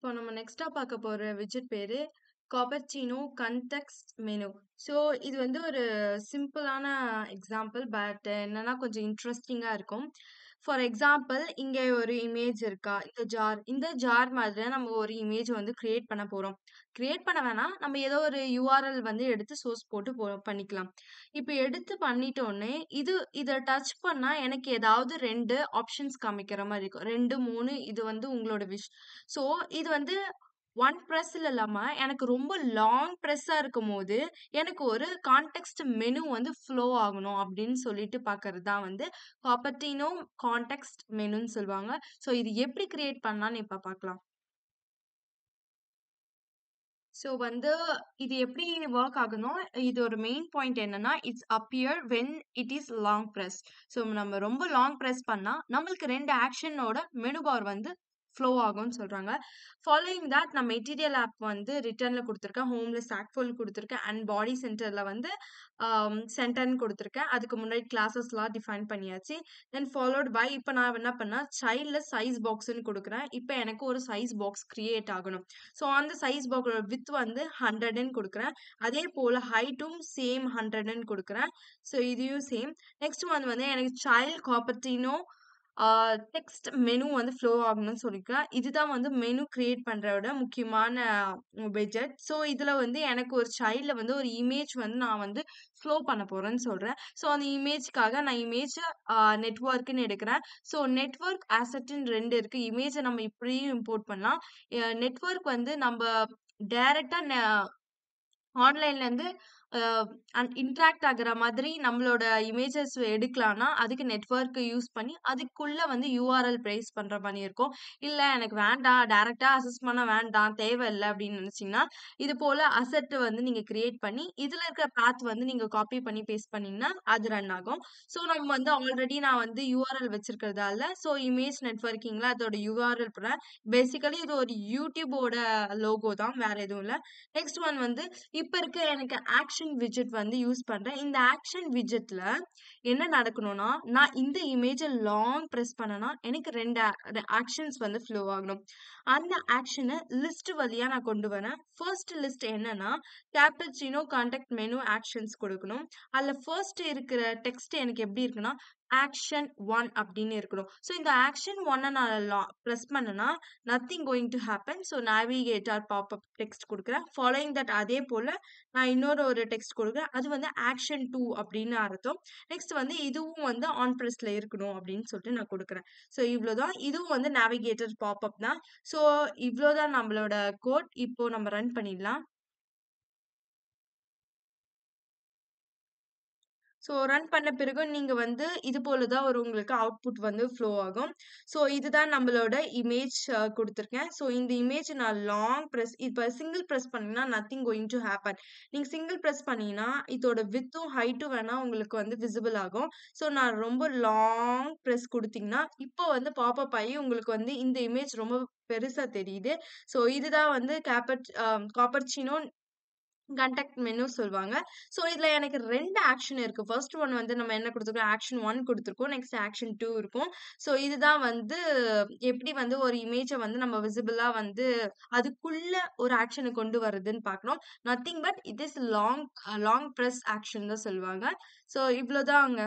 இப்போ நம்ம நெக்ஸ்ட்டா பார்க்க போற விட்ஜெட் பேரு காப்பர்சீனோ கன்டெக்ஸ்ட் மெனு. ஸோ இது வந்து ஒரு சிம்பிளான எக்ஸாம்பிள். பட் என்னன்னா கொஞ்சம் இன்ட்ரெஸ்டிங்கா இருக்கும். ஃபார் எக்ஸாம்பிள் இங்க ஒரு இமேஜ் இருக்கா? இந்த ஜார் மாதிரி நம்ம ஒரு இமேஜ் வந்து கிரியேட் பண்ண போறோம். கிரியேட் பண்ண வேணாம். நம்ம ஏதோ ஒரு யுஆர்எல் வந்து எடுத்து சோர்ஸ் போட்டு பண்ணிக்கலாம். இப்ப எடுத்து பண்ணிட்டோனே, இத டச் பண்ணா எனக்கு ஏதாவது 2 ஆப்ஷன்ஸ் காமிக்கிற மாரி இருக்கும். 2, 3 இது வந்து உங்களோட விஷ். ஸோ இது வந்து ஒன் பிரஸ்ல இல்லாம எனக்கு ரொம்ப லாங் பிரஸ்ஸா இருக்கும்போது, எனக்கு ஒரு கான்டெக்ஸ்ட் மெனு வந்து ஃப்ளோ ஆகணும் அப்படின்னு சொல்லிட்டு பார்க்கறது தான் வந்து காப்பர்டினோ கான்டெக்ஸ்ட் மெனுன்னு சொல்லுவாங்க. ஸோ இது எப்படி கிரியேட் பண்ணலாம்னு இப்ப பார்க்கலாம். ஸோ வந்து இது எப்படி வொர்க் ஆகும்னா, இதோட மெயின் பாயிண்ட் என்னன்னா, it's appear when it is long press. So நம்ம ரொம்ப லாங் பிரஸ் பண்ணா, நம்மளுக்கு 2 ஆக்ஷனோட மெனு பார் வந்து ஃப்ளோ ஆகும்னு சொல்றாங்க. ஃபாலோயிங் தட் நான் மெட்டீரியல் ஆப் வந்து ரிட்டர்ன்ல குடுத்துருக்கேன். ஹோம்ல ஸ்டாக்ஃபுல் குடுத்துருக்கேன். அண்ட் பாடி சென்டர்ல வந்து சென்டர்ன்னு குடுத்துருக்கேன். அதுக்கு முன்னாடி கிளாஸஸ்லாம் டிஃபைன் பண்ணியாச்சு. தென் ஃபாலோட் பை இப்ப நான் என்ன பண்ணேன், சைல்ட்ல சைஸ் பாக்ஸ்ன்னு குடுக்குறேன். இப்ப எனக்கு ஒரு சைஸ் பாக்ஸ் கிரியேட் ஆகணும். ஸோ அந்த சைஸ் பாக்ஸோட விட்த் வந்து 100ன்னு குடுக்குறேன். அதே போல ஹைட்டும் சேம் 100ன்னு குடுக்குறேன். ஸோ இதையும் சேம். நெக்ஸ்ட் ஒன் வந்து எனக்கு சைல்ட் காப்பர்டினோ டெக்ஸ்ட் மெனு வந்து ஃப்ளோ ஆகணும்னு சொல்லியிருக்கேன். இதுதான் வந்து மெனு கிரியேட் பண்றதோட முக்கியமான விட்ஜெட். ஸோ இதுல வந்து எனக்கு ஒரு சைல்ட்ல வந்து ஒரு இமேஜ் வந்து நான் வந்து ஃப்ளோ பண்ண போறேன்னு சொல்றேன். ஸோ அந்த இமேஜ்க்காக நான் இமேஜ நெட்வொர்க்ன்னு எடுக்கிறேன். ஸோ நெட்வொர்க் ஆசெட்ன்னு 2 இருக்கு. இமேஜ நம்ம இப்படியும் இம்போர்ட் பண்ணலாம். நெட்வொர்க் வந்து நம்ப டைரக்ட்டா ஆன்லைன்லேருந்து அ இன்டராக்ட் ஆகுற மாதிரி நம்மளோட இமேஜஸ் எடுக்கலான்னா, அதுக்கு நெட்வொர்க் யூஸ் பண்ணி, அதுக்குள்ள வந்து யுஆர்எல் பேஸ்ட் பண்ற மாரி இருக்கும். இல்ல எனக்கு வேண்டாம், டைரக்ட்டா அக்சஸ் பண்ண வேண்டாம், தேவையில்ல அப்படின்னு நினைச்சீங்கன்னா, இது போல அசெட் வந்து நீங்க கிரியேட் பண்ணி, இதுல இருக்கிற பாத் வந்து நீங்க காப்பி பண்ணி பேஸ்ட் பண்ணீங்கன்னா, அது ரன் ஆகும். ஸோ நம்ம வந்து ஆல்ரெடி நான் வந்து யுஆர்எல் வச்சிருக்கிறதால, ஸோ இமேஜ் நெட்வொர்க்கிங்ல அதோட யுஆர்எல் போடுறேன். பேசிக்கலி இது ஒரு யூடியூபோட லோகோ தான். வேற எதுவும் இல்ல. நெக்ஸ்ட் ஒன் வந்து இப்ப இருக்க எனக்கு ஆக்ஷன் விட்ஜெட் வந்து யூஸ் பண்றேன். இந்த ஆக்ஷன் விட்ஜெட்ல என்ன நடக்கணும்னா, நான் இந்த இமேஜ லாங் பிரஸ் பண்ணனா, எனக்கு 2 ஆக்ஷன்ஸ் வந்து ஃப்ளோ ஆகணும். அந்த ஆக்ஷன லிஸ்ட் வழியா நான் கொண்டு வரேன். ஃபர்ஸ்ட் லிஸ்ட் என்னன்னா, கேப்பச்சினோ கான்டாக்ட் மெனு ஆக்ஷன்ஸ் கொடுக்கணும். அதுல ஃபர்ஸ்ட் இருக்கிற டெக்ஸ்ட் எனக்கு எப்படி இருக்குன்னா, ஆக்ஷன் 1 அப்படின்னு இருக்கணும். ஸோ இந்த ஆக்ஷன் 1 நான் பிரஸ் பண்ணனா, nothing going to happen. So navigator pop-up text குடுக்குறேன். ஃபாலோயிங் தட் அதே போல நான் இன்னொரு ஒரு டெக்ஸ்ட் குடுக்குறேன். அது வந்து ஆக்ஷன் 2 அப்படின்னு அர்த்தம். நெக்ஸ்ட் வந்து இதுவும் வந்து ஆன் பிரஸ்ல இருக்கணும் அப்படின்னு சொல்லிட்டு நான் குடுக்குறேன். ஸோ இவ்வளோதான். இதுவும் வந்து நேவிகேட்டர் பாப்அப் தான். ஸோ இவ்வளோதான் நம்மளோட கோட். இப்போ நம்ம ரன் பண்ணிடலாம். ஸோ ரன் பண்ண பிறகு நீங்க வந்து இது போல தான் ஒரு உங்களுக்கு அவுட்புட் வந்து ஃப்ளோ ஆகும். ஸோ இதுதான் நம்மளோட இமேஜ் குடுத்துருக்கேன். ஸோ இந்த இமேஜ் நான் லாங் பிரஸ் இப்ப சிங்கிள் பிரஸ் பண்ணீங்கன்னா நத்திங் கோயிங் டூ ஹேப்பன். நீங்க சிங்கிள் பிரஸ் பண்ணீங்கன்னா, இதோட விட்த்தும், ஹைட்டும் வேணா உங்களுக்கு வந்து விசிபிள் ஆகும். ஸோ நான் ரொம்ப லாங் பிரஸ் குடுத்தீங்கன்னா, இப்போ வந்து பாப்பப் ஆயி உங்களுக்கு வந்து இந்த இமேஜ் ரொம்ப பெருசா தெரியுது. ஸோ இதுதான் வந்து காப்பர்சினோ கான்டாக்ட் மெனு சொல்வாங்க. ஸோ இதுல எனக்கு 2 ஆக்ஷன் இருக்கு. ஃபர்ஸ்ட் ஒன் வந்து நம்ம என்ன குடுத்துருக்கோம், ஆக்ஷன் 1 குடுத்துருக்கோம். நெக்ஸ்ட் ஆக்ஷன் 2 இருக்கும். ஸோ இதுதான் வந்து எப்படி வந்து ஒரு இமேஜ வந்து நம்ம விசிபிளா வந்து அதுக்குள்ள ஒரு ஆக்ஷன கொண்டு வரதுன்னு பார்க்கணும். Nothing but it is long press action தான் சொல்லுவாங்க. ஸோ இவ்ளோதாங்க.